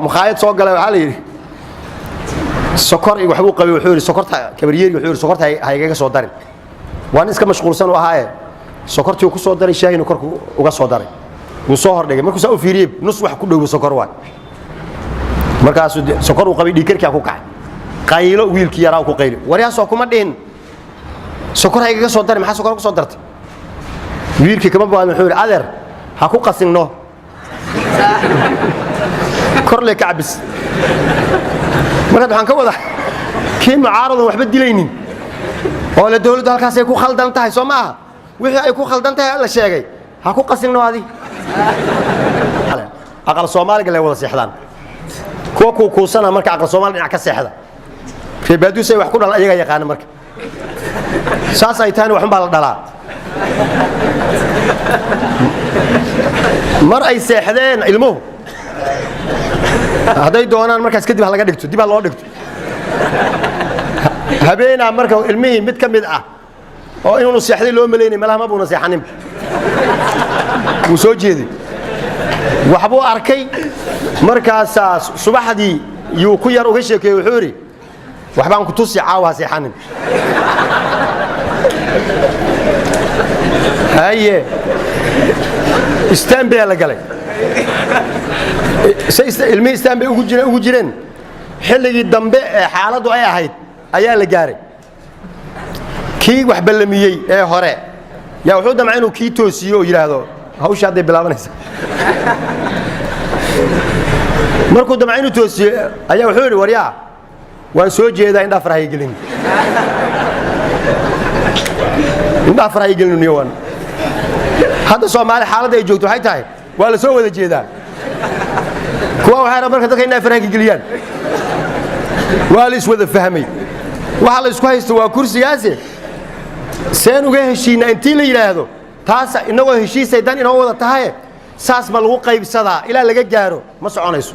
مخايط سوق قال علي سكر وحبو قبي وحوري سكرتها كبريير وحوري سكرتها هايغا سو دارين وان اسك مشغولسن وهاye sokortii ku soo daray shaahina korku uga soo daray uu soo hordhigay markuu soo fiiriyay nus wax ku dhow sokor waa markaas sokor uu qabay dhiigkarka ku kacay qaylo wiilkii yaraa ku qaylo wariyaa soo kuma dhin sokor hayga soo daray maxaa sokor ku soo dartay wiilkii kama baad wuxuu yiri adeer ha ku qasinno kor le kacbis marka waxaan ka wada kii mucaarad waxba dilaynin oo la dawladda halkaas ay ku khaldan tahay Soomaa wixii ay ku khaldan tahay la sheegay ha ku qasinno adi aqal Soomaaliga la wada seexdaan kuwa ku sana marka aqal Soomaaliga dhinac ka seexda reebadu say wax ku dhalan ayaga yaqaan marka saas ay taana waxan baa la dhalaa mar ay seexdeen ilmuhu haday doonaan markaas kadib laga dhigto dib loo dhigto habeena marka ilmihii mid kamid ah oo inuu seexday loo maleeyay malaha ma buuna seexanin uu soo jeeday waxbuu arkay markaas subaxdii uu ku yar uga sheekay wuxuu yiri waxbaan ku tusi caawa seexanin haye istanbul la galay ilmi istanbul ugu jireen xilligii dambe ee xaaladu ay ahayd ayaa la gaaray kii wax ballamiyay ee hore yaa wuxuu damcay inuu kii toosiyo oo yiraahdo hawsha haday bilaabanaysa markuu damcay inuu toosiyo ayaa wuxuu yiri wariyaa waan soo jeedaa in dhafrahay gelin dhafrahay gelin niyowan hadda Soomaali xaaladda ay joogto waxay tahay waa la soo wada jeedaa kuwa waxay marka dadka inay faraha geliyaan waa la iswada fahmay waxa la isku haysto waa kursigaasi seen uga heshiina intii la yiraahdo taas inagoo heshiisay dan inoo wada tahay saas ma lagu qaybsadaa ilaa laga gaaro ma soconayso